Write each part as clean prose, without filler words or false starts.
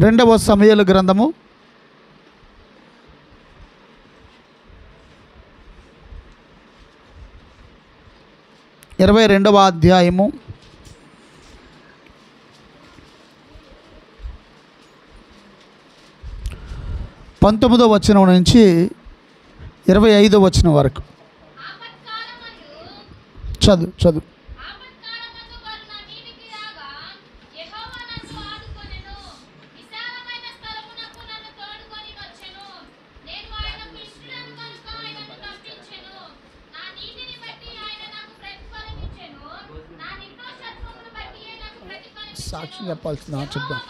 రెండవ సమూయేలు గ్రంథము 22వ అధ్యాయము 19వ వచనం నుంచి 25వ వచనం వరకు చదువు. సాక్షి చెప్పాల్సిందా? చెప్దాం.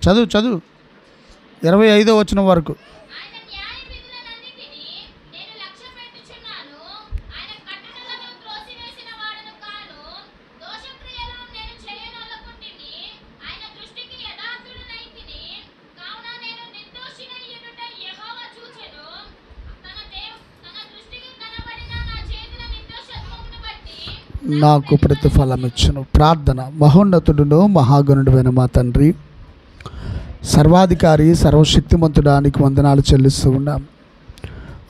చదువు 25వ వచనం వరకు. నాకు ప్రతిఫలం ఇచ్చును. ప్రార్థన. మహోన్నతుడును మహాగణుడైన మా తండ్రి, సర్వాధికారి సర్వశక్తిమంతుడానికి వందనాలు చెల్లిస్తూ ఉన్నాం.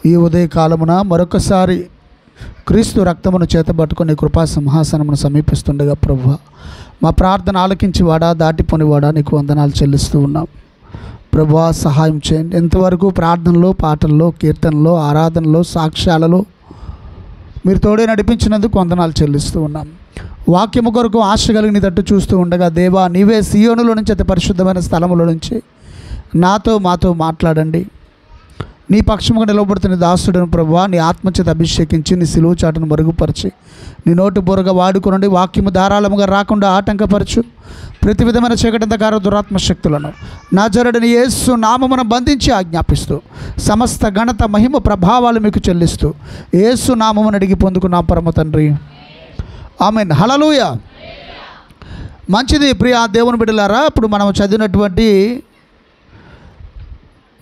ఈ ఉదయకాలమున మరొకసారి క్రీస్తు రక్తమును చేతబట్టుకుని కృపా సింహాసనమును సమీపిస్తుండగా ప్రభువా, మా ప్రార్థన ఆలకించివాడా, దాటిపోనివాడా, నీకు వందనాలు చెల్లిస్తూ ఉన్నాం. ప్రభువా, సహాయం చేయండి. ఎంతవరకు ప్రార్థనలో, పాటల్లో, కీర్తనలో, ఆరాధనలో, సాక్ష్యాలలో మీరు తోడే నడిపించినందుకు వందనాలు చెల్లిస్తూ ఉన్నాం. వాక్యము కొరకు ఆశ కలిగిన తట్టు చూస్తూ ఉండగా, దేవా, నీవే సియోనులో నుంచి, అతి పరిశుద్ధమైన స్థలములో నుంచి మాతో మాట్లాడండి. నీ పక్షముగా నిలబడుతున్న దాసుడను ప్రభువా, నీ ఆత్మచేత అభిషేకించి, నీ సిలువ చాటును మరుగుపరిచి, నీ నోటు బోరగా వాడుకొనండి. వాక్యము ధారాళముగా రాకుండా ఆటంకపరచు. ప్రతి విధమైన చీకటంధకార దురాత్మ శక్తులను నజరేయుడైన యేసు నామమున బంధించి ఆజ్ఞాపిస్తూ, సమస్త ఘనత, మహిమ, ప్రభావాలు మీకు చెల్లిస్తూ యేసు నామమును అడిగి పొందుకున్నాం పరమ తండ్రి, ఆమేన్. హల్లెలూయా. మంచిది ప్రియ దేవుని బిడ్డలారా, ఇప్పుడు మనం చదివినటువంటి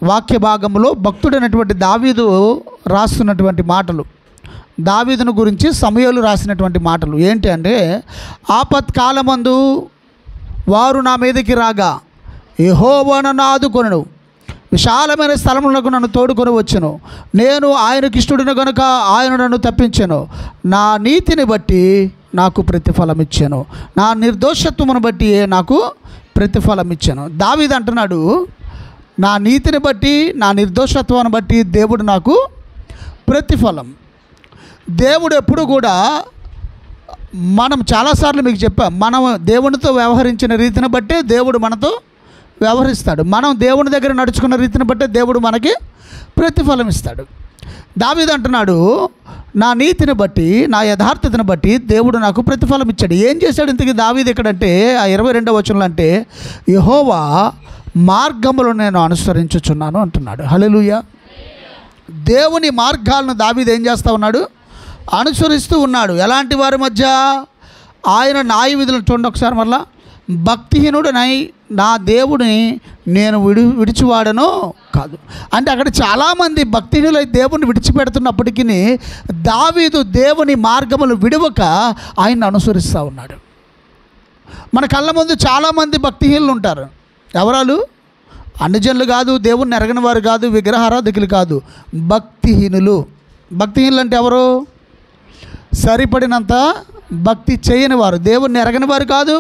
వాక్య భాగంలో భక్తుడైనటువంటి దావీదు రాస్తున్నటువంటి మాటలు, దావీదును గురించి సమూయేలు రాసినటువంటి మాటలు ఏంటి అంటే, ఆపత్కాలమందు వారు నా మీదకి రాగా యెహోవా నన్ను ఆదుకొనెను, విశాలమైన స్థలములకు నన్ను తోడుకొని వచ్చెను. నేను ఆయనకి ఇష్టడును గనుక ఆయన నన్ను తప్పించెను. నా నీతిని బట్టి నాకు ప్రతిఫలం ఇచ్చాను, నా నిర్దోషత్వమును బట్టి నాకు ప్రతిఫలం ఇచ్చాను. దావీదు అంటున్నాడు, నా నీతిని బట్టి, నా నిర్దోషత్వాన్ని బట్టి దేవుడు నాకు ప్రతిఫలం. దేవుడు ఎప్పుడు కూడా, మనం చాలాసార్లు మీకు చెప్పాం, మనం దేవునితో వ్యవహరించిన రీతిని బట్టే దేవుడు మనతో వ్యవహరిస్తాడు. మనం దేవుని దగ్గర నడుచుకున్న రీతిని బట్టే దేవుడు మనకి ప్రతిఫలం ఇస్తాడు. దావీదు అంటున్నాడు, నా నీతిని బట్టి, నా యథార్థతను బట్టి దేవుడు నాకు ప్రతిఫలం ఇచ్చాడు. ఏం చేశాడు ఇంతకీ దావీదు ఇక్కడంటే, ఆ 22వ వచనంలో అంటే, యెహోవా మార్గములు నేను అనుసరించుచున్నాను అంటున్నాడు. హల్లెలూయా. దేవుని మార్గాలను దావీదు ఏం చేస్తూ ఉన్నాడు? అనుసరిస్తూ ఉన్నాడు. ఎలాంటి వారి మధ్య? ఆయన న్యాయ విధులను చూడండి ఒకసారి మళ్ళా. భక్తిహీనుడనై నా దేవుడిని నేను విడిచివాడను కాదు అంటే, అక్కడ చాలామంది భక్తిహీనులై దేవుని విడిచిపెడుతున్నప్పటికీ దావీదు దేవుని మార్గములు విడవక ఆయన్ని అనుసరిస్తూ ఉన్నాడు. మన కళ్ళ ముందు చాలామంది భక్తిహీనులు ఉంటారు. ఎవరాలు? అన్యజనులు కాదు, దేవుణ్ణి ఎరగని వారు కాదు, విగ్రహారాధకులు కాదు, భక్తిహీనులు. భక్తిహీనులు అంటే ఎవరు? సరిపడినంత భక్తి చేయని వారు, దేవుణ్ణి ఎరగని వారు కాదు,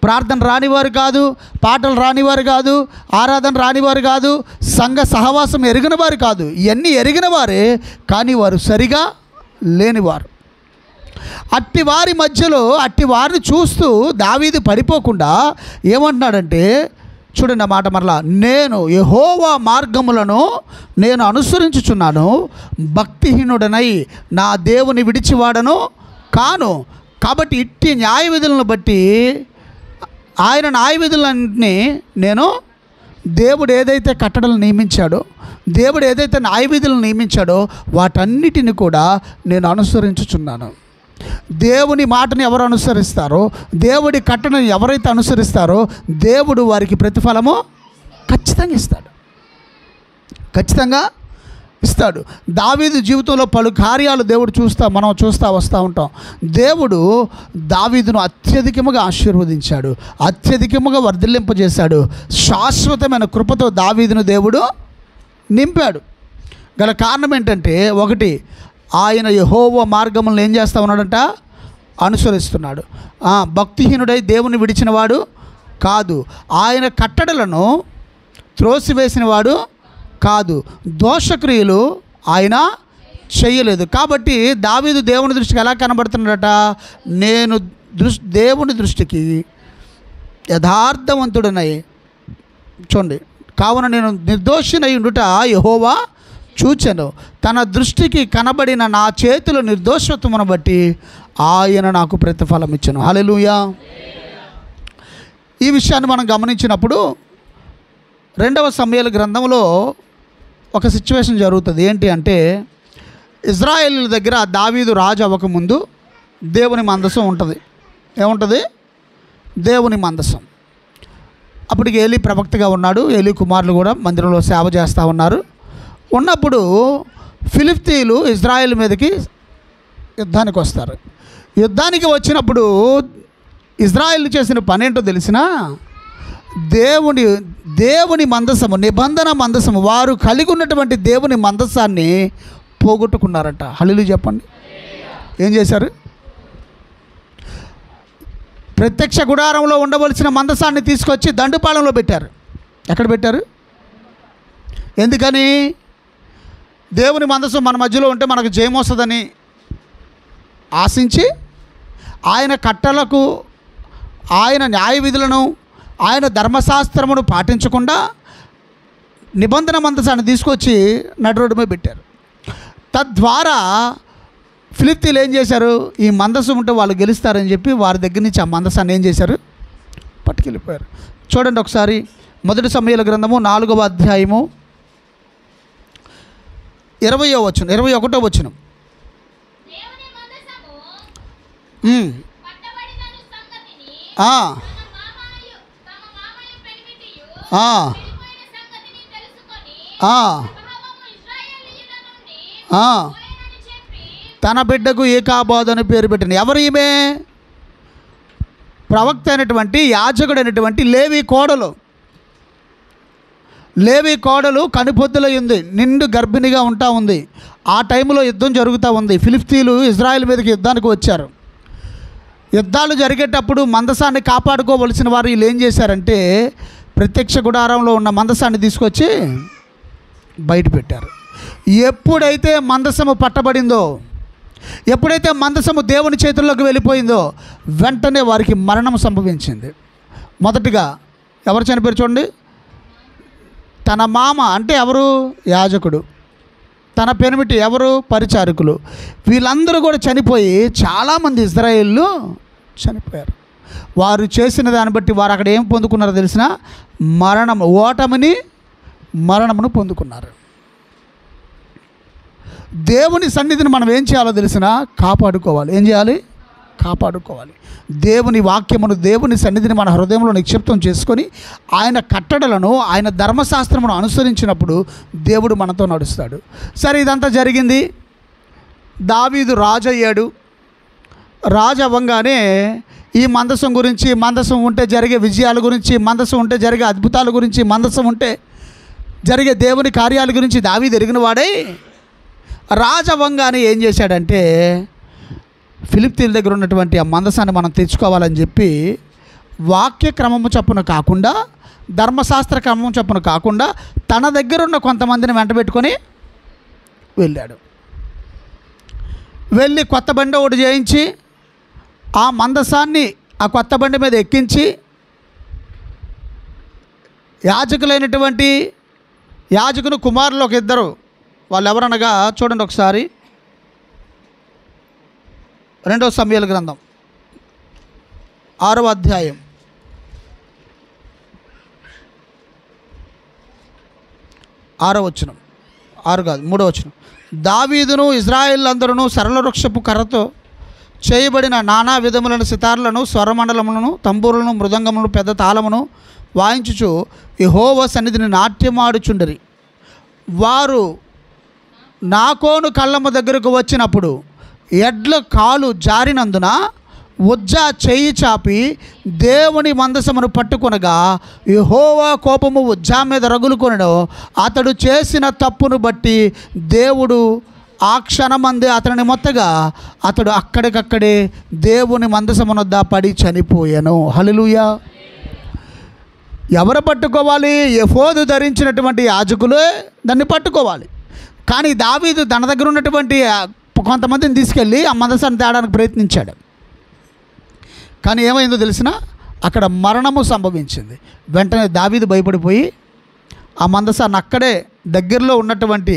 ప్రార్థన రానివారు కాదు, పాటలు రానివారు కాదు, ఆరాధన రానివారు కాదు, సంఘ సహవాసం ఎరిగిన వారు కాదు. ఇవన్నీ ఎరిగిన వారే, కానీ వారు సరిగా లేనివారు. అట్టి వారి మధ్యలో, అట్టి వారిని చూస్తూ దావీదు పడిపోకుండా ఏమంటున్నాడంటే, చూడండి ఆ మాట మరలా, నేను యెహోవా మార్గములను నేను అనుసరించుచున్నాను, భక్తిహీనుడనై నా దేవుని విడిచివాడను కాను. కాబట్టి ఇట్టి న్యాయ విధులను బట్టి, ఆయన న్యాయ విధులన్నింటినీ నేను, దేవుడు ఏదైతే కట్టడలు నియమించాడో, దేవుడు ఏదైతే న్యాయ విధులను నియమించాడో వాటన్నిటిని కూడా నేను అనుసరించుచున్నాను. దేవుని మాటను ఎవరు అనుసరిస్తారో, దేవుడి కట్టడను ఎవరైతే అనుసరిస్తారో దేవుడు వారికి ప్రతిఫలము ఖచ్చితంగా ఇస్తాడు, ఖచ్చితంగా ఇస్తాడు. దావీదు జీవితంలో పలు కార్యాలు దేవుడు మనం చూస్తూ వస్తూ ఉంటాం. దేవుడు దావీదును అత్యధికముగా ఆశీర్వదించాడు, అత్యధికముగా వర్ధిల్లింపజేశాడు. శాశ్వతమైన కృపతో దావీదును దేవుడు నింపాడు. గల కారణం ఏంటంటే, ఒకటి, ఆయన యెహోవా మార్గములను ఏం చేస్తూ ఉన్నాడంట? అనుసరిస్తున్నాడు. భక్తిహీనుడై దేవుని విడిచినవాడు కాదు, ఆయన కట్టడలను త్రోసివేసినవాడు కాదు, దోషక్రియలు ఆయన చేయలేదు. కాబట్టి దావీదు దేవుని దృష్టికి ఎలా కనబడుతున్నాడట? నేను దేవుని దృష్టికి యథార్థవంతుడనై, చూడండి, కావున నేను నిర్దోషినై ఉండుట యెహోవా చూచెను, తన దృష్టికి కనబడిన నా చేతుల నిర్దోషత్వమును బట్టి ఆయన నాకు ప్రతిఫలం ఇచ్చెను. హల్లెలూయా. ఈ విషయాన్ని మనం గమనించినప్పుడు 2వ సమూయేలు గ్రంథంలో ఒక సిచ్యువేషన్ జరుగుతుంది. ఏంటి అంటే, ఇజ్రాయేలీల దగ్గర దావీదు రాజు అవ్వకముందు దేవుని మందసం ఉంటుంది. ఏముంటుంది? దేవుని మందసం. అప్పటికి ఏలీ ప్రవక్తగా ఉన్నాడు, ఏలీ కుమారులు కూడా మందిరంలో సేవ చేస్తూ ఉన్నారు. ఉన్నప్పుడు ఫిలిష్తీయులు ఇజ్రాయేల్ మీదకి యుద్ధానికి వస్తారు. యుద్ధానికి వచ్చినప్పుడు ఇజ్రాయేల్ చేసిన పని ఏంటో తెలిసినా, దేవుని మందసము, నిబంధన మందసము, వారు కలిగి ఉన్నటువంటి దేవుని మందసాన్ని పోగొట్టుకున్నారట. హల్లెలూయా చెప్పండి. ఏం చేశారు? ప్రత్యక్ష గుడారంలో ఉండవలసిన మందసాన్ని తీసుకొచ్చి దండుపాలెంలో పెట్టారు. ఎక్కడ పెట్టారు? ఎందుకని? దేవుని మందసం మన మధ్యలో ఉంటే మనకు జయం వస్తుందని ఆశించి, ఆయన కట్టలకు, ఆయన న్యాయ విధులను, ఆయన ధర్మశాస్త్రమును పాటించకుండా నిబంధన మందసాన్ని తీసుకొచ్చి నడి రోడ్డు మీద పెట్టారు. తద్వారా ఫిలిష్తీయులు ఏం చేశారు? ఈ మందసం ఉంటే వాళ్ళు గెలుస్తారని చెప్పి వారి దగ్గర నుంచి ఆ మందసాన్ని ఏం చేశారు? పట్టుకెళ్ళిపోయారు. చూడండి ఒకసారి, 1 సమూయేలు గ్రంథము 4వ అధ్యాయము 20వ వచనం, 21వ వచనం. తన బిడ్డకు ఏకాబోదు అని పేరు పెట్టిన ఎవరు? ఈమె ప్రవక్త అయినటువంటి, యాజకుడు అయినటువంటి లేవి కోడలు. లేవి కోడలు కనుపొద్దులై ఉంది, నిండు గర్భిణిగా ఉంటా ఉంది. ఆ టైంలో యుద్ధం జరుగుతూ ఉంది. ఫిలిష్తీయులు ఇజ్రాయెల్ మీదకి యుద్ధానికి వచ్చారు. యుద్ధాలు జరిగేటప్పుడు మందసాన్ని కాపాడుకోవలసిన వారు వీళ్ళు ఏం చేశారంటే, ప్రత్యక్ష గుడారంలో ఉన్న మందసాన్ని తీసుకొచ్చి బయట పెట్టారు. ఎప్పుడైతే మందసము పట్టబడిందో, ఎప్పుడైతే మందసము దేవుని చేతుల్లోకి వెళ్ళిపోయిందో, వెంటనే వారికి మరణం సంభవించింది. మొదటిగా ఎవరు చనిపోయారు చూడండి? తన మామ అంటే ఎవరు? యాజకుడు. తన పెనిమిటి ఎవరు? పరిచారకులు. వీళ్ళందరూ కూడా చనిపోయి చాలామంది ఇజ్రాయేళ్ళు చనిపోయారు. వారు చేసిన దాన్ని బట్టి వారు అక్కడ ఏం పొందుకున్నారో తెలిసిన? మరణమును పొందుకున్నారు. దేవుని సన్నిధిని మనం ఏం చేయాలో తెలిసిన? కాపాడుకోవాలి. ఏం చేయాలి? కాపాడుకోవాలి. దేవుని వాక్యమును, దేవుని సన్నిధిని మన హృదయంలో నిక్షిప్తం చేసుకొని, ఆయన కట్టడలను, ఆయన ధర్మశాస్త్రమును అనుసరించినప్పుడు దేవుడు మనతో నడుస్తాడు. సరే, ఇదంతా జరిగింది. దావీదు రాజు అయ్యాడు. రాజు అవ్వంగానే ఈ మందసం గురించి, మందసం ఉంటే జరిగే విజయాల గురించి, మందసం ఉంటే జరిగే అద్భుతాల గురించి, మందసం ఉంటే జరిగే దేవుని కార్యాల గురించి దావీదు ఎరిగిన వాడై రాజు అవ్వంగానే ఏం చేశాడంటే, ఫిలిష్తీయుల దగ్గర ఉన్నటువంటి ఆ మందసాన్ని మనం తెచ్చుకోవాలని చెప్పి వాక్య క్రమము చొప్పున కాకుండా, ధర్మశాస్త్ర క్రమం చొప్పున కాకుండా, తన దగ్గర ఉన్న కొంతమందిని వెంటబెట్టుకొని వెళ్ళాడు. వెళ్ళి కొత్త బండి ఒకటి చేయించి ఆ మందసాన్ని ఆ కొత్త బండి మీద ఎక్కించి, యాజకులైనటువంటి యాజకుని కుమారులు ఒక ఇద్దరు, వాళ్ళు ఎవరనగా చూడండి ఒకసారి, 2వ సమూయేలు గ్రంథం 6వ అధ్యాయం 6వ వచనం, 6 కాదు 3వ వచనం. దావీదును ఇజ్రాయేలందరూ సరళ వృక్షపు కర్రతో చేయబడిన నానా విధములైన సితార్లను, స్వరమండలములను, తంబూరులను, మృదంగములను, పెద్ద తాళమును వాయించుచు యెహోవా సన్నిధిని నాట్యమాడుచుండిరి. వారు నాకోను కళ్ళము దగ్గరకు వచ్చినప్పుడు ఎడ్ల కాలు జారినందున ఉజ్జా చెయ్యి చాపి దేవుని మందసమును పట్టుకొనగా యెహోవా కోపము ఉజ్జా మీద రగులుకొనెను. అతడు చేసిన తప్పును బట్టి దేవుడు ఆ క్షణమందే అతనిని మొత్తగా అతడు అక్కడికక్కడే దేవుని మందసమునొద్ద పడి చనిపోయాను. హల్లెలూయా. ఎవరు పట్టుకోవాలి? ఎఫోదు ధరించినటువంటి యాజకులే దాన్ని పట్టుకోవాలి. కానీ దావీదు తన దగ్గర ఉన్నటువంటి కొంతమందిని తీసుకెళ్ళి ఆ మందసాన్ని తేడానికి ప్రయత్నించాడు. కానీ ఏమైందో తెలిసిన, అక్కడ మరణము సంభవించింది. వెంటనే దావీదు భయపడిపోయి ఆ మందసాన్ని అక్కడే దగ్గరలో ఉన్నటువంటి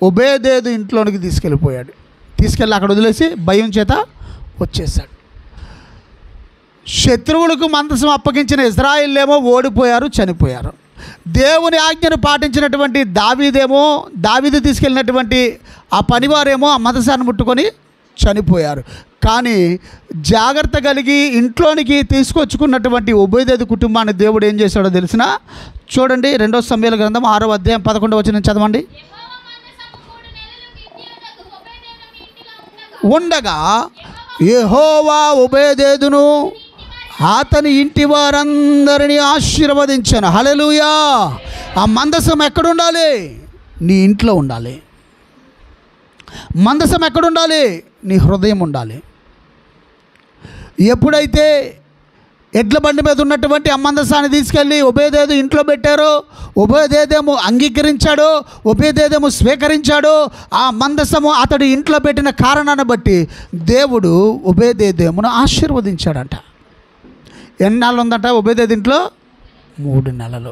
ఒబేదేదు ఇంట్లోనికి తీసుకెళ్ళిపోయాడు. తీసుకెళ్ళి అక్కడ వదిలేసి భయం చేత వచ్చేసాడు. శత్రువులకు మందసం అప్పగించిన ఇశ్రాయేలేమో ఓడిపోయారు, చనిపోయారు. దేవుని ఆజ్ఞను పాటించినటువంటి దావీదు తీసుకెళ్ళినటువంటి ఆ పనివారేమో ఆ మందసాన్ని ముట్టుకొని చనిపోయారు. కానీ జాగ్రత్త కలిగి ఇంట్లోనికి తీసుకొచ్చుకున్నటువంటి ఒబేదేదు కుటుంబాన్ని దేవుడు ఏం చేశాడో తెలిసిన, చూడండి 2 సమూయేలు గ్రంథం 6వ అధ్యాయం 11వ వచనం చదవండి. ఉండగా యెహోవా ఒబేదేదును అతని ఇంటి వారందరినీ ఆశీర్వదించాను. హల్లెలూయా. ఆ మందసం ఎక్కడుండాలి? నీ ఇంట్లో ఉండాలి. మందసం ఎక్కడుండాలి? నీ హృదయం ఉండాలి. ఎప్పుడైతే ఎడ్ల బండి మీద ఉన్నటువంటి ఆ మందసాన్ని తీసుకెళ్ళి ఒబేదేదు ఇంట్లో పెట్టారో, ఒబేదేదేమో అంగీకరించాడో, ఒబేదేదేమో స్వీకరించాడో, ఆ మందసము అతడు ఇంట్లో పెట్టిన కారణాన్ని బట్టి దేవుడు ఒబేదేదేమును ఆశీర్వదించాడంట. ఎన్ని నెలలు ఉందంట ఒబేదేదు ఇంట్లో? 3 నెలలు.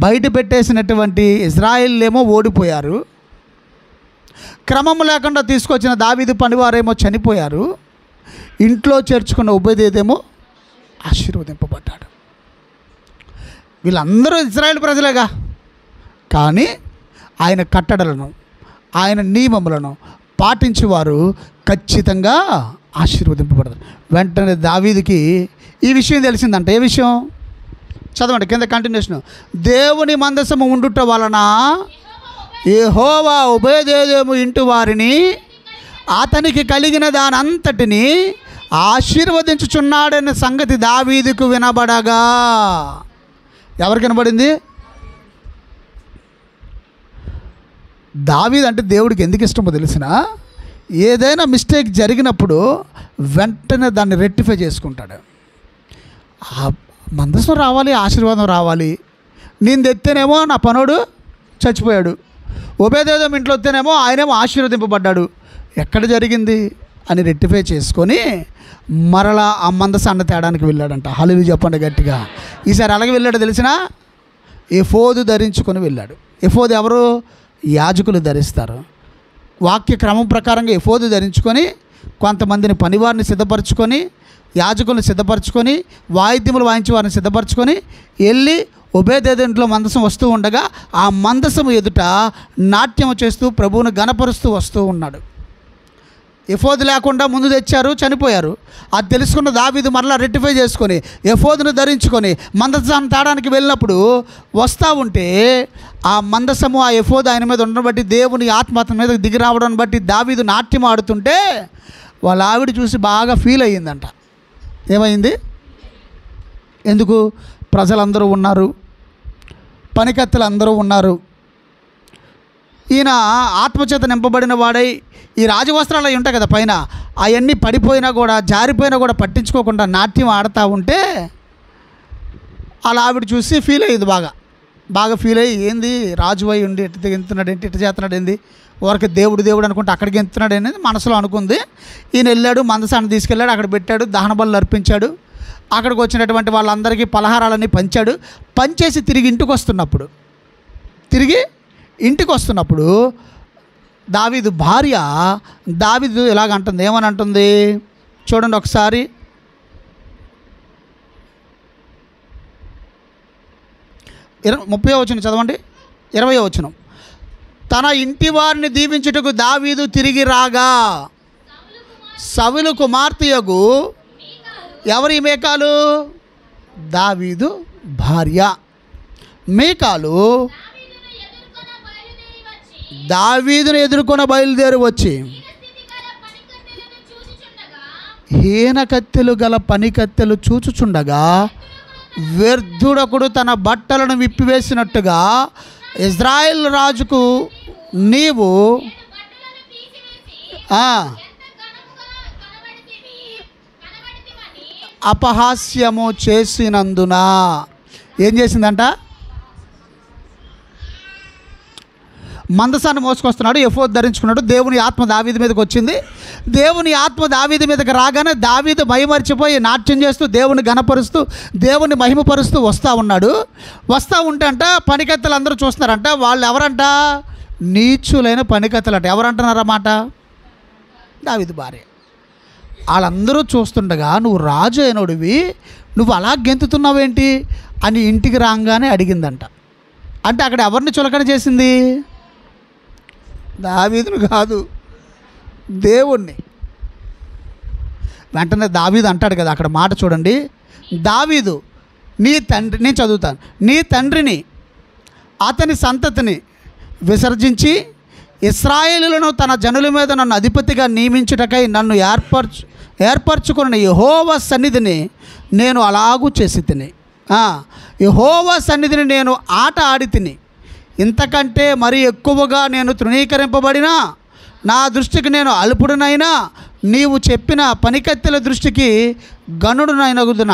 బయట పెట్టేసినటువంటి ఇశ్రాయేలీలేమో ఓడిపోయారు. క్రమం లేకుండా తీసుకొచ్చిన దావీదు పనివారేమో చనిపోయారు. ఇంట్లో చేర్చుకున్న ఒబేదేదేమో ఆశీర్వదింపబడ్డాడు. వీళ్ళందరూ ఇశ్రాయేల్ ప్రజలేగా. కానీ ఆయన కట్టడలను, ఆయన నియమములను పాటించేవారు ఖచ్చితంగా ఆశీర్వదింపబడతారు. వెంటనే దావీదుకి ఈ విషయం తెలిసిందంట. ఏ విషయం? చదవండి కింద కంటిన్యూషన్. దేవుని మందసము ఉండుట వలన యెహోవా ఒబేదేదోము ఇంటి వారిని అతనికి కలిగిన దానంతటిని ఆశీర్వదించుచున్నాడనే సంగతి దావీదుకు వినబడగా. ఎవరికి వినబడింది? దావీదు అంటే దేవుడికి ఎందుకు ఇష్టమో తెలిసిన, ఏదైనా మిస్టేక్ జరిగినప్పుడు వెంటనే దాన్ని రెక్టిఫై చేసుకుంటాడు. మందసం రావాలి, ఆశీర్వాదం రావాలి. నేను తెత్తేనేమో నా పనోడు చచ్చిపోయాడు, ఒబేదేదోము ఇంట్లో వస్తేనేమో ఆయనేమో ఆశీర్వదింపబడ్డాడు. ఎక్కడ జరిగింది అని రెక్టిఫై చేసుకొని మరలా ఆ మందసాన్ని తేడానికి వెళ్ళాడంట. హల్లెలూయా చెప్పండి గట్టిగా. ఈసారి అలాగే వెళ్ళాడు తెలిసిన, ఎఫోదు ధరించుకొని వెళ్ళాడు. ఎఫోదు ఎవరు? యాజకులు ధరిస్తారు. వాక్య క్రమం ప్రకారంగా ఎఫోదు ధరించుకొని కొంతమందిని పనివారిని సిద్ధపరచుకొని, యాజకులను సిద్ధపరచుకొని, వాయిద్యములు వాయించి వారిని సిద్ధపరచుకొని వెళ్ళి ఒబేదేదు ఇంట్లో మందసం వస్తూ ఉండగా ఆ మందసం ఎదుట నాట్యం చేస్తూ ప్రభువును గణపరుస్తూ వస్తూ ఉన్నాడు. ఎఫోదు లేకుండా ముందు తెచ్చారు, చనిపోయారు. అది తెలుసుకున్న దావీదు మరలా రెక్టిఫై చేసుకొని ఎఫోదును ధరించుకొని మందసాన్ని తాడానికి వెళ్ళినప్పుడు వస్తూ ఉంటే ఆ మందసము, ఆ ఎఫోదు ఆయన మీద ఉండడం బట్టి, దేవుని ఆత్మ అతని మీద దిగి రావడం బట్టి దావీదు నాట్యం ఆడుతుంటే వాళ్ళ ఆవిడ చూసి బాగా ఫీల్ అయ్యిందంట. ఏమైంది? ఎందుకు? ప్రజలందరూ ఉన్నారు, పనికత్తెలు అందరూ ఉన్నారు. ఈయన ఆత్మచేత నింపబడిన వాడై ఈ రాజవస్త్రాలు అవి ఉంటాయి కదా పైన, అవన్నీ పడిపోయినా కూడా, జారిపోయినా కూడా పట్టించుకోకుండా నాట్యం ఆడుతూ ఉంటే అలా ఆవిడ చూసి ఫీల్ అయ్యింది. బాగా ఫీల్ అయ్యి, ఏంది రాజు అయి ఉండి ఎట్ట గెంతున్నాడు ఏంటి, ఇట్ట చేస్తున్నాడు ఏంది, ఊరికి దేవుడు అనుకుంటే అక్కడికి గెంతున్నాడు అనేది మనసులో అనుకుంది. ఈయన వెళ్ళాడు, మందసాన్ని తీసుకెళ్ళాడు, అక్కడ పెట్టాడు, దహన బలులు అర్పించాడు. అక్కడికి వచ్చినటువంటి వాళ్ళందరికీ పలహారాలన్నీ పంచేసి తిరిగి ఇంటికి వస్తున్నప్పుడు దావీదు భార్య దావీదు ఇలాగంటుంది. ఏమని అంటుంది చూడండి ఒకసారి. 30వ వచనం చదవండి. 20వ వచనం. తన ఇంటి వారిని దీవించుటకు దావీదు తిరిగి రాగా సౌలు కుమార్తెయగు ఎవరి మీకాలు? దావీదు భార్య మీకాలు దావీదును ఎదుర్కొని బయలుదేరి వచ్చి హీన కత్తెలు గల పని కత్తెలు చూచుచుండగా వ్యర్థుడకుడు తన బట్టలను విప్పివేసినట్టుగా ఇజ్రాయెల్ రాజుకు నీవు అపహాస్యము చేసినందున ఏం చేసిందంట? మందసాన్ని మోసుకొస్తున్నాడు, ఎఫోద్ ధరించుకున్నాడు. దేవుని ఆత్మ దావీదు మీదకి వచ్చింది. దేవుని ఆత్మ దావీదు మీదకి రాగానే దావీదు మహిమర్చిపోయి నాట్యం చేస్తూ దేవుని గణపరుస్తూ దేవుని మహిమపరుస్తూ వస్తూ ఉన్నాడు. వస్తూ ఉంటే అంట పనికత్తెలు అందరూ చూస్తున్నారంట. వాళ్ళు ఎవరంట? నీచులైన పనికత్తెలంట. ఎవరంటున్నారన్నమాట? దావీదు భార్య. వాళ్ళందరూ చూస్తుండగా నువ్వు రాజు అయినోడివి, నువ్వు అలా గెంతుతున్నావేంటి అని ఇంటికి రాగానే అడిగిందంట. అంటే అక్కడ ఎవరిని చులకన చేసింది? దావీదును కాదు, దేవుణ్ణి. వెంటనే దావీదు అంటాడు కదా, అక్కడ మాట చూడండి. దావీదు నీ తండ్రి, నేను చదువుతాను, నీ తండ్రిని అతని సంతతిని విసర్జించి ఇశ్రాయేలులను తన జనుల మీద నన్ను అధిపతిగా నియమించుటకై నన్ను ఏర్పరచుకున్న యెహోవా సన్నిధిని నేను అలాగూ చేసి తిని, యెహోవా సన్నిధిని నేను ఆట ఆడి తిని, ఇంతకంటే మరి ఎక్కువగా నేను తృణీకరింపబడినా నా దృష్టికి నేను అల్పుడునైనా నీవు చెప్పిన పనికత్తెల దృష్టికి గనుడునైనగుదున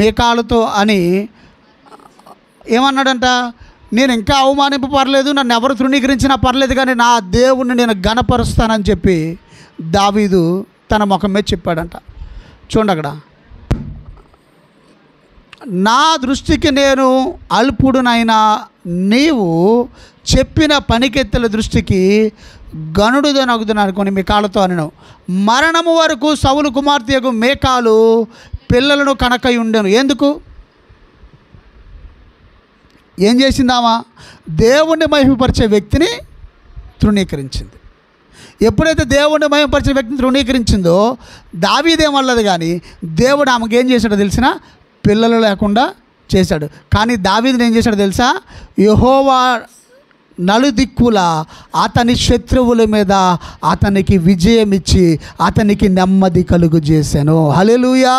మీకాలతో అని ఏమన్నాడంట? నేను ఇంకా అవమానింపబడలేదు, నన్ను ఎవరు తృణీకరించినా పర్లేదు, కానీ నా దేవుణ్ణి నేను గణపరుస్తానని చెప్పి దావీదు తన ముఖం మీద చెప్పాడంట. చూడండి అక్కడ, నా దృష్టికి నేను అల్పుడునైనా నీవు చెప్పిన పనికెత్తెల దృష్టికి గనుడుదనగుదును అనుకొని మీ కాళ్ళతో అనను. మరణము వరకు సౌలు కుమార్తెకు మేకాలు పిల్లలను కనకై ఉండెను. ఎందుకు? ఏం చేసిందామా? దేవుణ్ణి మహిమపరిచే వ్యక్తిని తృణీకరించింది. ఎప్పుడైతే దేవుణ్ణి మహిమపరిచే వ్యక్తిని తృణీకరించిందో దావీదేమల్లదు, కానీ దేవుడు ఆమెకు ఏం చేశాడో తెలిసిన? పిల్లలు లేకుండా చేశాడు. కానీ దావీదుని ఏం చేశాడో తెలుసా? యెహోవా నలుదిక్కుల అతని శత్రువుల మీద అతనికి విజయం ఇచ్చి అతనికి నెమ్మది కలుగు చేశాను. హల్లెలూయా.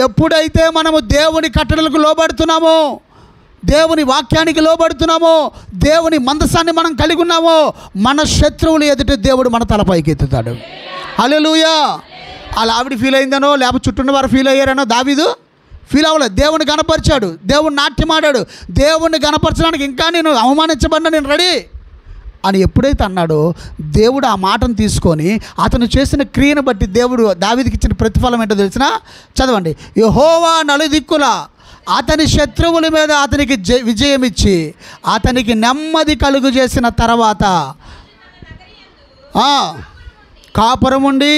ఎప్పుడైతే మనము దేవుని కట్టడలకు లోబడుతున్నామో, దేవుని వాక్యానికి లోబడుతున్నామో, దేవుని మందసాన్ని మనం కలిగి ఉన్నామో, మన శత్రువులు ఎదుట దేవుడు మన తలపైకి ఎత్తుతాడు. హల్లెలూయా. అలా ఆవిడ ఫీల్ అయిందనో లేకపోతే చుట్టూ వారు ఫీల్ అయ్యారనో దావీదు ఫీల్ అవ్వలేదు. దేవుని గణపరిచాడు, దేవుని నాట్యమాడాడు. దేవుణ్ణి గణపరచడానికి ఇంకా నేను అవమానించబడినా నేను రెడీ అని ఎప్పుడైతే అన్నాడో దేవుడు ఆ మాటను తీసుకొని అతను చేసిన క్రియను బట్టి దేవుడు దావీదుకి ఇచ్చిన ప్రతిఫలం ఏంటో తెలిసిన? చదవండి. యెహోవా నలుదిక్కుల అతని శత్రువుల మీద అతనికి విజయం ఇచ్చి అతనికి నెమ్మది కలుగు చేసిన తర్వాత కాపురముండి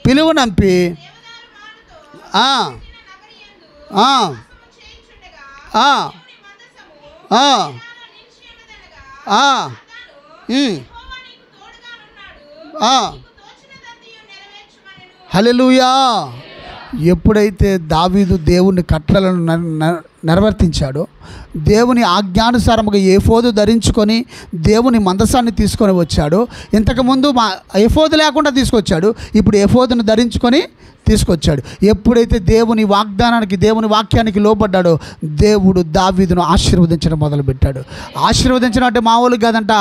పిలువనంపి హల్లెలూయా. ఎప్పుడైతే దావీదు దేవుని కట్టడలను నెరవేర్తించాడో, దేవుని ఆజ్ఞానుసారముగా ఎఫోదు ధరించుకొని దేవుని మందసాన్ని తీసుకొని వచ్చాడు. ఇంతకుముందు ఎఫోదు లేకుండా తీసుకొచ్చాడు, ఇప్పుడు ఎఫోదును ధరించుకొని తీసుకొచ్చాడు. ఎప్పుడైతే దేవుని వాగ్దానానికి దేవుని వాక్యానికి లోబడ్డాడో దేవుడు దావీదును ఆశీర్వదించడం మొదలుపెట్టాడు. ఆశీర్వదించడం అంటే మామూలు కాదంట.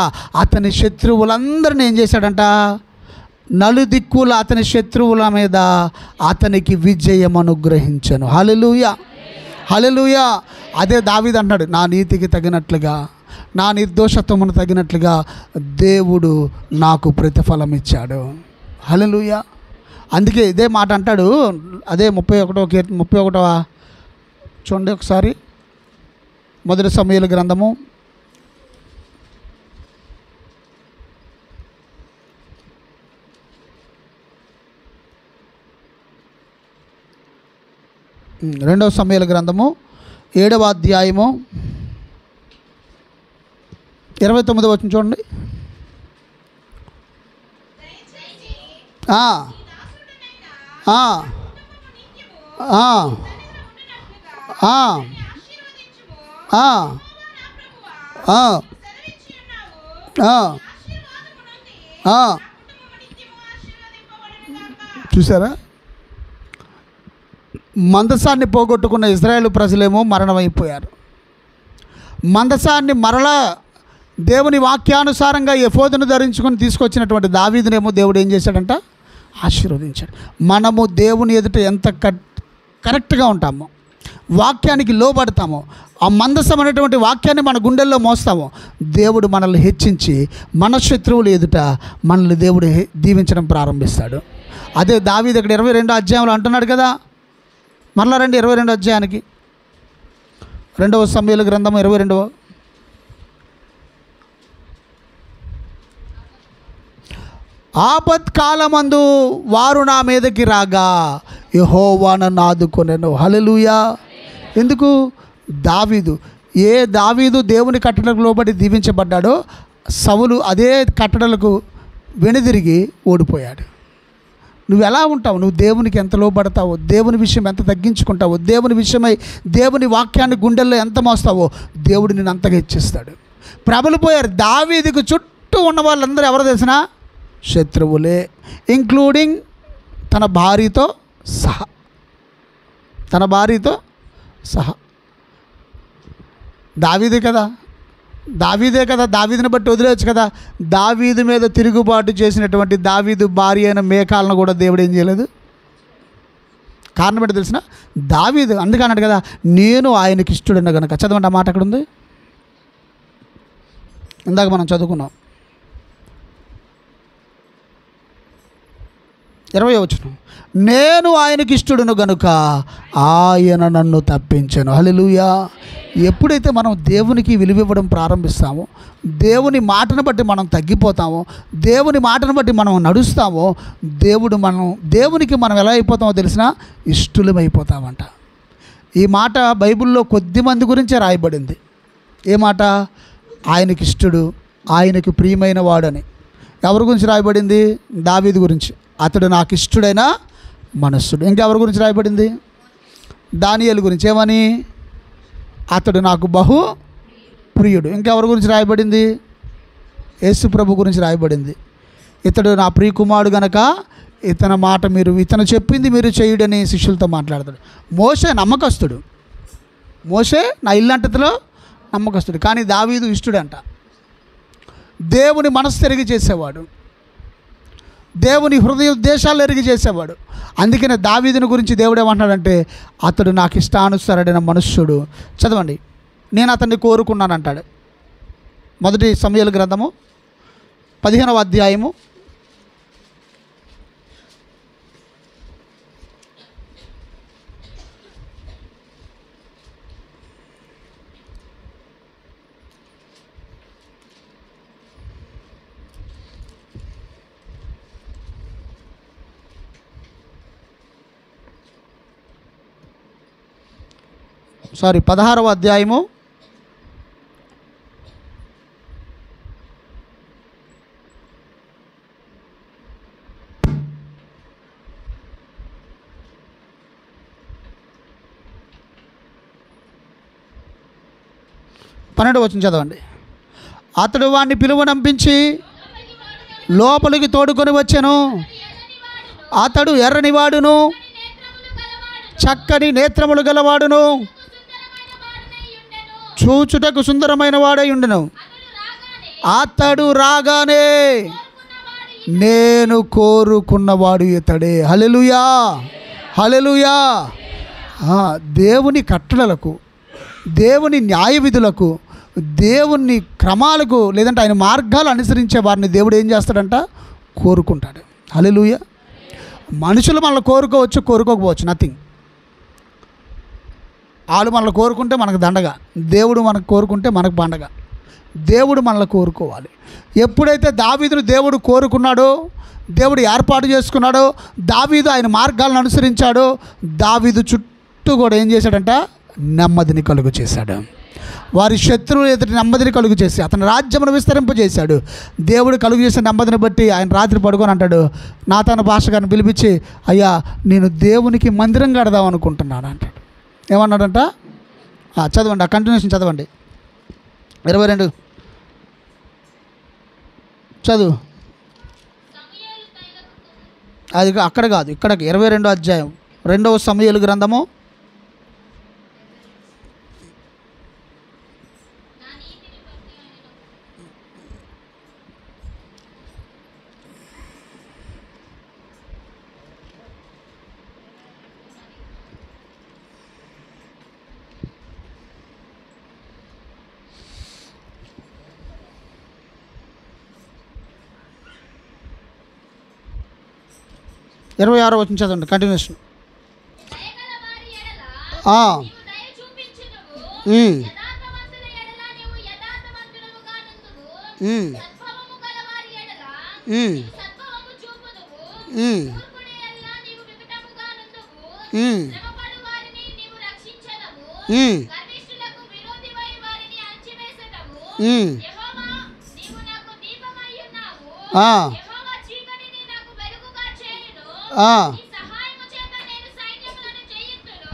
అతని శత్రువులందరినీ ఏం చేశాడంట? నలుదిక్కుల అతని శత్రువుల మీద అతనికి విజయం అనుగ్రహించను. హల్లెలూయా, హల్లెలూయా. అదే దావీదు అంటున్నాడు, నా నీతికి తగినట్లుగా, నా నిర్దోషత్వమును తగినట్లుగా దేవుడు నాకు ప్రతిఫలం ఇచ్చాడు. హల్లెలూయా. అందుకే ఇదే మాట అంటాడు. అదే 31వ చూడండి ఒకసారి, మొదటి సమూయేలు గ్రంథము 2వ సమూయేలు గ్రంథము 7వ అధ్యాయము 29వ వచనం చూడండి. ఆ, ఆ. చూసారా, మందసాన్ని పోగొట్టుకున్న ఇశ్రాయేలు ప్రజలేమో మరణమైపోయారు. మందసాన్ని మరలా దేవుని వాక్యానుసారంగా ఎఫోదును ధరించుకొని తీసుకొచ్చినటువంటి దావీదునేమో దేవుడు ఏం చేశాడంట? ఆశీర్వదించాడు. మనము దేవుని ఎదుట ఎంత కరెక్ట్గా ఉంటామో, వాక్యానికి లోబడతామో, ఆ మందసం అనేటువంటి వాక్యాన్ని మన గుండెల్లో మోస్తామో, దేవుడు మనల్ని హెచ్చించి మన శత్రువుల ఎదుట మనల్ని దేవుడు దీవించడం ప్రారంభిస్తాడు. అదే దావీదు ఇక్కడ 22వ అధ్యాయంలో అంటున్నాడు కదా. మరలా రండి 22వ అధ్యాయానికి, 2వ సమూయేలు గ్రంథం 22వ. ఆపత్కాలమందు వారు నా మీదకి రాగా యెహోవా నన్ను ఆదుకొనెను. హల్లెలూయా. ఎందుకు? దావీదు దేవుని కట్టడలకు లోబడి దీవించబడ్డాడో, సౌలు అదే కట్టడలకు వెనుదిరిగి ఓడిపోయాడు. నువ్వు ఎలా ఉంటావు? నువ్వు దేవునికి ఎంత లోబడతావో, దేవుని విషయం ఎంత తగ్గించుకుంటావో, దేవుని విషయమై దేవుని వాక్యాన్ని గుండెల్లో ఎంత మోస్తావో, దేవుడు నిన్ను అంతగా హెచ్చిస్తాడు. ప్రబలిపోయారు. దావీదుకు చుట్టూ ఉన్న వాళ్ళందరూ ఎవరు తెలిసినా శత్రువులే, ఇంక్లూడింగ్ తన భార్యతో సహా. దావీదే కదా, దావీదుని బట్టి వదిలేవచ్చు కదా. దావీదు మీద తిరుగుబాటు చేసినటువంటి దావీదు భార్య అయిన మేకాలను కూడా దేవుడు ఏం చేయలేదు. కారణం ఏంటో తెలిసిన? దావీదు అందుకన్నాడు కదా, నేను ఆయనకి ఇష్టడన్న కనుక. చదవండి ఆ మాట అక్కడ ఉంది, ఇందాక మనం చదువుకున్నాం. 20వ వచనం, నేను ఆయనకి ఇష్టడును గనుక ఆయన నన్ను తప్పించెను. హల్లెలూయా. ఎప్పుడైతే మనం దేవునికి విలువివ్వడం ప్రారంభిస్తామో, దేవుని మాటను బట్టి మనం తగ్గిపోతామో, దేవుని మాటను బట్టి మనం నడుస్తామో, దేవునికి మనం ఎలా అయిపోతామో తెలిసినా ఇష్టలమైపోతామంట. ఈ మాట బైబిల్లో కొద్దిమంది గురించే రాయబడింది. ఏ మాట? ఆయనకి ఇష్టడు, ఆయనకు ప్రియమైన వాడని. ఎవరి గురించి రాయబడింది? దావీదు గురించి. అతడు నాకు ఇష్టడైన మనస్సుడు. ఇంకెవరి గురించి రాయబడింది? దానియేలు గురించి. ఏమని? అతడు నాకు బహు ప్రియుడు. ఇంకెవరి గురించి రాయబడింది? యేసు ప్రభు గురించి రాయబడింది. ఇతడు నా ప్రియకుమారుడు గనక ఇతను చెప్పింది మీరు చేయుడని శిష్యులతో మాట్లాడతాడు. మోషే నమ్మకస్తుడు, మోషే నా ఇల్లంటలో నమ్మకస్తుడు. కానీ దావీదు ఇష్టడంట. దేవుని మనసు తిరిగి చేసేవాడు, దేవుని హృదయ ఉద్దేశాలు ఎరిగి చేసేవాడు. అందుకనే దావీదుని గురించి దేవుడు ఏమంటున్నాడంటే, అతడు నాకు ఇష్టానుసారుడైన మనుష్యుడు. చదవండి, నేను అతన్ని కోరుకున్నాను అంటాడు. 1 సమూయేలు గ్రంథము 15వ అధ్యాయము 16వ అధ్యాయము 12వ వచనం చదవండి. అతడు వాడిని పిలువనంపించి లోపలికి తోడుకొని వచ్చెను. అతడు ఎర్రనివాడును, చక్కని నేత్రములు గలవాడును, చూచుటకు సుందరమైన వాడై ఉండెను. అతడు రాగానే నేను కోరుకున్నవాడు ఇతడే. హల్లెలూయా, హల్లెలూయా. దేవుని కట్టడలకు, దేవుని న్యాయ విధులకు, దేవుని క్రమాలకు, లేదంటే ఆయన మార్గాలు అనుసరించే వారిని దేవుడు ఏం చేస్తాడంట? కోరుకుంటాడు. హల్లెలూయా. మనుషులు మనల్ని కోరుకోవచ్చు, కోరుకోకపోవచ్చు, నథింగ్. వాళ్ళు మనల్ని కోరుకుంటే మనకు దండగా, దేవుడు మనకు కోరుకుంటే మనకు పండగ. దేవుడు మనల్ని కోరుకోవాలి. ఎప్పుడైతే దావీదును దేవుడు కోరుకున్నాడో, దేవుడు ఏర్పాటు చేసుకున్నాడో, దావీదు ఆయన మార్గాలను అనుసరించాడో, దావీదు చుట్టూ కూడా ఏం చేశాడంట? నెమ్మదిని కలుగు చేశాడు. వారి శత్రువులు ఎదుటి నెమ్మదిని కలుగు చేసి అతని రాజ్యమును విస్తరింపజేశాడు. దేవుడు కలుగు చేసిన నెమ్మదిని బట్టి ఆయన రాత్రి పడుకొని అంటాడు, నాతాను భాష గారిని పిలిపించి, అయ్యా నేను దేవునికి మందిరం కడదాం అనుకుంటున్నాను అంటాడు. ఏమన్నాడంట? చదవండి, ఆ కంటిన్యూషన్ చదవండి. 22 చదువు. అది అక్కడ కాదు, ఇక్కడ 22వ అధ్యాయం 2వ సమూయేలు గ్రంథము. ఆ 26వ వచనం చదవండి, కంటిన్యూషన్.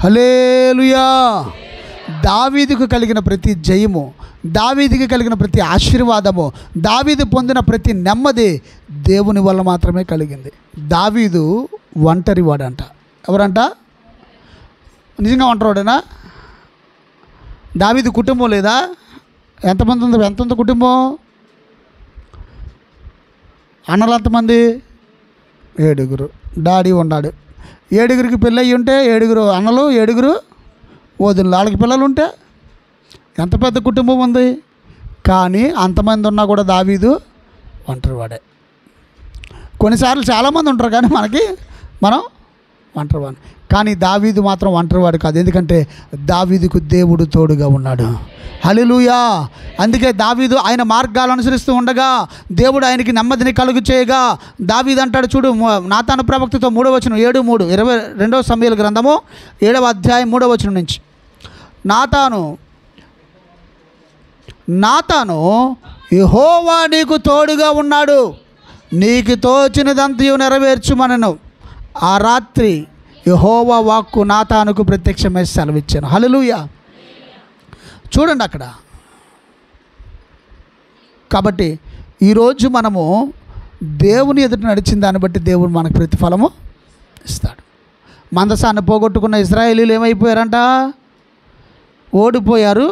హల్లెలూయా. దావీదుకు కలిగిన ప్రతి జయము, దావీదుకి కలిగిన ప్రతి ఆశీర్వాదము, దావీదు పొందిన ప్రతి నెమ్మది దేవుని వల్ల మాత్రమే కలిగింది. దావీదు ఒంటరి వాడంట. ఎవరంట? నిజంగా ఒంటరివాడేనా? దావీదు కుటుంబం లేదా? ఎంతమంది ఉంది? ఎంత ఉంది కుటుంబం? అన్నలు ఎంతమంది? 7. డాడీ ఉన్నాడు. 7కి పెళ్ళి అయ్యి ఉంటే 7 అన్నలు, 7 వదినలు, వాళ్ళకి పిల్లలు ఉంటే ఎంత పెద్ద కుటుంబం ఉంది. కానీ అంతమంది ఉన్నా కూడా దావీదు ఒంటరివాడే. కొన్నిసార్లు చాలామంది ఉంటారు కానీ మనం ఒంటరివాడు. కానీ దావీదు మాత్రం ఒంటరివాడు కాదు. ఎందుకంటే దావీదుకు దేవుడు తోడుగా ఉన్నాడు. హల్లెలూయా. అందుకే దావీదు ఆయన మార్గాలు అనుసరిస్తూ ఉండగా దేవుడు ఆయనకి నెమ్మదిని కలుగు చేయగా దావీదు అంటాడు చూడు, నాతాను ప్రవక్తతో 3వ వచనం 7:3 22వ సమూయేలు గ్రంథము 7వ అధ్యాయం 3వ వచనం నుంచి. నాతాను యెహోవా నీకు తోడుగా ఉన్నాడు, నీకు తోచినదంతయు నెరవేర్చుమనెను. ఆ రాత్రి యెహోవా వాక్కు నాతానుకు ప్రత్యక్షమై సెలవిచ్చాను. హల్లెలూయా. చూడండి అక్కడ. కాబట్టి ఈరోజు మనము దేవుని ఎదుట నడిచిన దాన్ని బట్టి దేవుడు మనకు ప్రతిఫలము ఇస్తాడు. మందసాన్ని పోగొట్టుకున్న ఇశ్రాయేలీలు ఏమైపోయారంట? ఓడిపోయారు,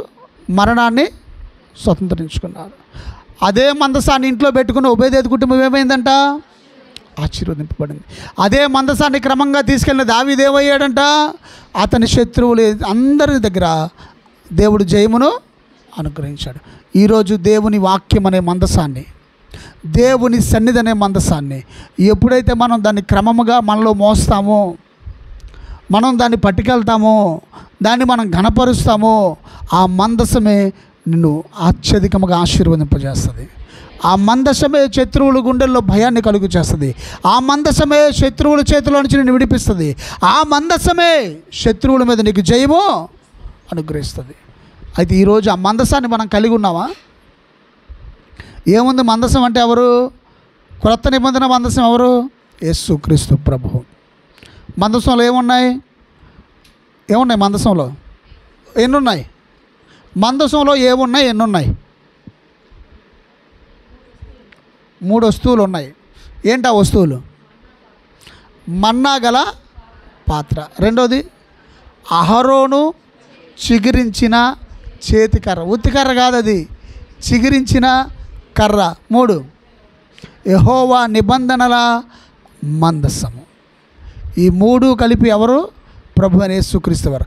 మరణాన్ని స్వతంత్రించుకున్నారు. అదే మందసాన్ని ఇంట్లో పెట్టుకున్న ఒబేదేదు కుటుంబం ఏమైందంట? ఆశీర్వదింపబడింది. అదే మందసాన్ని క్రమంగా తీసుకెళ్ళిన దావీదు ఏమయ్యాడంట? అతని శత్రువులు అందరి దగ్గర దేవుడు జయమును అనుగ్రహించాడు. ఈరోజు దేవుని వాక్యం అనే మందసాన్ని, దేవుని సన్నిధి అనే మందసాన్ని ఎప్పుడైతే మనం దాన్ని క్రమముగా మనలో మోస్తామో, మనం దాన్ని పట్టుకెళ్తామో, దాన్ని మనం ఘనపరుస్తామో, ఆ మందసమే నిన్ను అత్యధికముగా ఆశీర్వదింపజేస్తుంది. ఆ మందసమే శత్రువుల గుండెల్లో భయాన్ని కలుగు చేస్తుంది. ఆ మందసమే శత్రువుల చేతిలో నుంచి నిన్ను విడిపిస్తుంది. ఆ మందసమే శత్రువుల మీద నీకు జయము అనుగ్రహిస్తుంది. అయితే ఈరోజు ఆ మందసాన్ని మనం కలిగి ఉన్నామా? ఏముంది మందసం అంటే? ఎవరు? క్రొత్త నిబంధన మందసం ఎవరు? యేసుక్రీస్తు ప్రభువు. మందసంలో ఏమున్నాయి? మందసంలో ఎన్నున్నాయి? మందసంలో ఏమున్నాయి? ఎన్నున్నాయి? 3 వస్తువులు ఉన్నాయి. ఏంటి ఆ వస్తువులు? మన్నా గల పాత్ర, రెండోది అహరోను చిగురించిన చేతికర్ర, ఉత్తికర్ర కాదు అది, చిగురించిన కర్ర. 3 యెహోవా నిబంధనల మందసము. ఈ 3 కలిపి ఎవరు? ప్రభు అయిన యేసుక్రీస్తు వారు.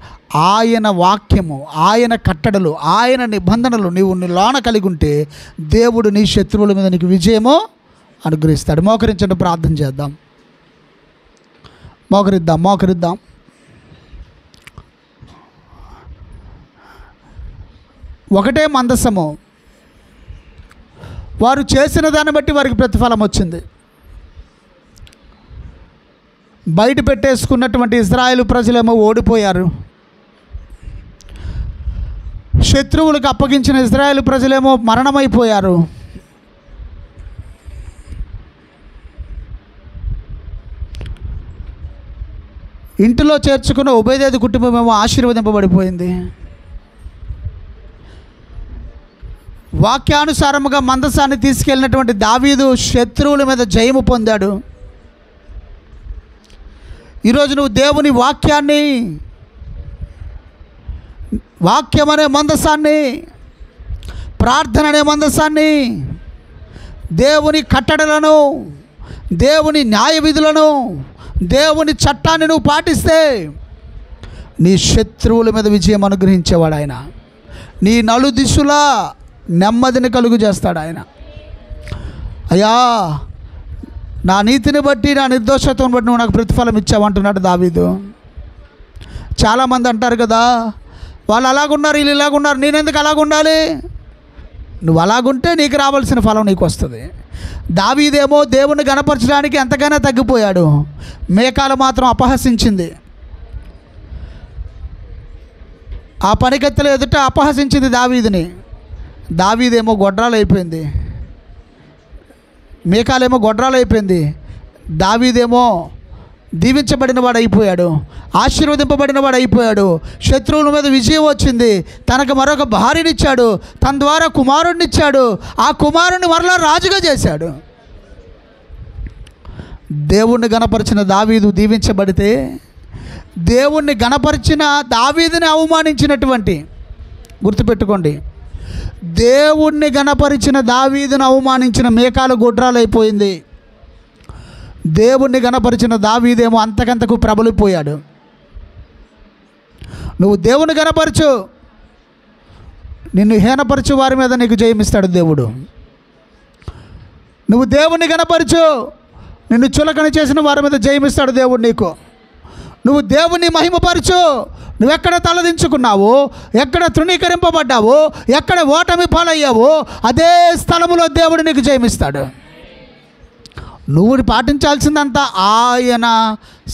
ఆయన వాక్యము, ఆయన కట్టడలు, ఆయన నిబంధనలు నీవు లోన కలిగి ఉంటే దేవుడు నీ శత్రువుల మీద నీకు విజయము అనుగ్రహిస్తాడు. మోకరించండి, ప్రార్థన చేద్దాం. మోకరిద్దాం. ఒకటే మందసము. వారు చేసిన దాన్ని బట్టి వారికి ప్రతిఫలం వచ్చింది. బయట పెట్టేసుకున్నటువంటి ఇశ్రాయేలు ప్రజలేమో ఓడిపోయారు. శత్రువులకు అప్పగించిన ఇశ్రాయేలు ప్రజలేమో మరణమైపోయారు. ఇంటిలో చేర్చుకున్న ఒబేదేదు కుటుంబం ఏమో ఆశీర్వదింపబడిపోయింది. వాక్యానుసారముగా మందసాన్ని తీసుకెళ్ళినటువంటి దావీదు శత్రువుల మీద జయము పొందాడు. ఈరోజు నువ్వు దేవుని వాక్యాన్ని, వాక్యం అనే మందసాన్ని, ప్రార్థన అనే మందసాన్ని, దేవుని కట్టడలను, దేవుని న్యాయ విధులను, దేవుని చట్టాన్ని నువ్వు పాటిస్తే నీ శత్రువుల మీద విజయం అనుగ్రహించేవాడు ఆయన. నీ నలు దిశలా నెమ్మదిని కలుగు చేస్తాడు ఆయన. అయ్యా, నా నీతిని బట్టి, నా నిర్దోషత్వం బట్టి నువ్వు నాకు ప్రతిఫలం ఇచ్చావంటున్నాడు దావీదు. చాలామంది అంటారు కదా, వాళ్ళు అలాగున్నారు, వీళ్ళు ఇలాగున్నారు, నేనెందుకు అలాగుండాలి? నువ్వు అలాగుంటే నీకు రావాల్సిన ఫలం నీకు వస్తుంది. దావీదేమో దేవుణ్ణి గణపరచడానికి ఎంతగానో తగ్గిపోయాడు. మేకాలు మాత్రం అపహసించింది. ఆ పనికత్తెల ఎదుట అపహసించింది దావీదుని. దావీదేమో గొడ్రాలు అయిపోయింది, మేకాలేమో గొడ్రాలు అయిపోయింది. దావీదేమో దీవించబడిన వాడు అయిపోయాడు, ఆశీర్వదింపబడిన వాడు అయిపోయాడు. శత్రువుల మీద విజయం వచ్చింది. తనకు మరొక భార్యనిచ్చాడు, తన ద్వారా కుమారుడినిచ్చాడు. ఆ కుమారుడిని మరలా రాజుగా చేశాడు. దేవుణ్ణి గణపరిచిన దావీదు దీవించబడితే, దేవుణ్ణి గణపరిచిన దావీదుని అవమానించినటువంటి, గుర్తుపెట్టుకోండి, దేవుణ్ణి గణపరిచిన దావీదును అవమానించిన మేకాలు గొడ్రాలైపోయింది. దేవుణ్ణి గణపరిచిన దావీదేమో అంతకంతకు ప్రబలిపోయాడు. నువ్వు దేవుని గణపరచు, నిన్ను హీనపరచు వారి మీద నీకు జయమిస్తాడు దేవుడు. నువ్వు దేవుణ్ణి గణపరచు, నిన్ను చులకన చేసిన వారి మీద జయమిస్తాడు దేవుడు నీకు. నువ్వు దేవుణ్ణి మహిమపరచు, నువ్వెక్కడ తలదించుకున్నావో, ఎక్కడ తృణీకరింపబడ్డావో, ఎక్కడ ఓటమి పాలయ్యావో అదే స్థలములో దేవుడు నీకు జయమిస్తాడు. నువ్వు పాటించాల్సిందంతా ఆయన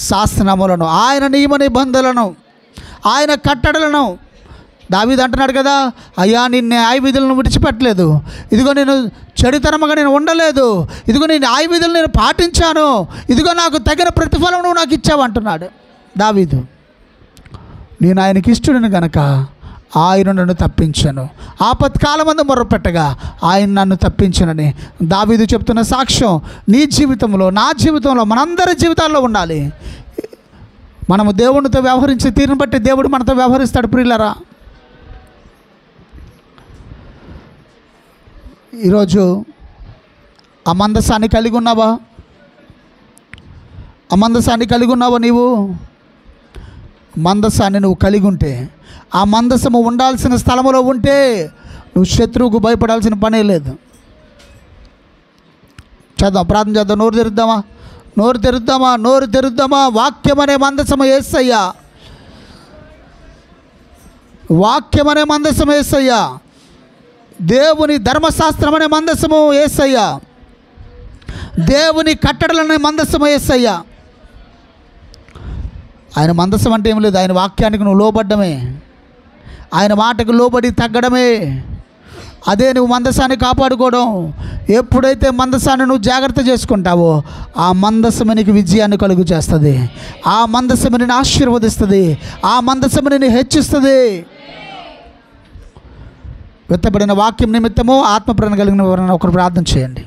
శాసనములను, ఆయన నియమ నిబంధనలను, ఆయన కట్టడలను. దావీదు అంటున్నాడు కదా, అయ్యా నేను న్యాయ విధులను విడిచిపెట్టలేదు, ఇదిగో నేను చెడుతరముగా నేను ఉండలేదు, ఇదిగో నేను న్యాయ విధులు నేను పాటించాను, ఇదిగో నాకు తగిన ప్రతిఫలం నువ్వు నాకు ఇచ్చావు అంటున్నాడు దావీదు. నేను ఆయనకి ఇష్టడిని గనక ఆయన నన్ను తప్పించను, ఆపత్కాలమందు మొర్రపెట్టగా ఆయన నన్ను తప్పించనని దావీదు చెప్తున్న సాక్ష్యం నీ జీవితంలో, నా జీవితంలో, మనందరి జీవితాల్లో ఉండాలి. మనము దేవునితో వ్యవహరించే తీరుని బట్టి దేవుడు మనతో వ్యవహరిస్తాడు. ప్రియులరా, ఈరోజు ఆ మందసాన్ని కలిగి ఉన్నావా? ఆ మందసాన్ని కలిగి ఉన్నావా? నీవు మందసాన్ని నువ్వు కలిగి ఉంటే, ఆ మందసము ఉండాల్సిన స్థలంలో ఉంటే నువ్వు శత్రువుకు భయపడాల్సిన పనే లేదు. చదువు, ప్రార్థన చేద్దాం. నోరు తెరుద్దామా, నోరు తెరుద్దామా, నోరు తెరుద్దామా. వాక్యం అనే మందసము యేసయ్యా, వాక్యం అనే మందసము యేసయ్యా, దేవుని ధర్మశాస్త్రం అనే మందసము యేసయ్యా, దేవుని కట్టడలనే మందసము యేసయ్యా. ఆయన మందసం అంటే ఏం లేదు, ఆయన వాక్యానికి నువ్వు లోబడ్డమే, ఆయన మాటకు లోబడి తగ్గడమే. అదే నువ్వు మందసాన్ని కాపాడుకోవడం. ఎప్పుడైతే మందసాన్ని నువ్వు జాగ్రత్త చేసుకుంటావో ఆ మందసము నీకు విజయాన్ని కలుగు చేస్తుంది, ఆ మందసము నిన్ను ఆశీర్వదిస్తుంది, ఆ మందసము నిన్ను హెచ్చిస్తుంది. వెత్తబడిన వాక్యం నిమిత్తము ఆత్మప్రేరణ కలిగిన వారిని ఒకరు ప్రార్థన చేయండి.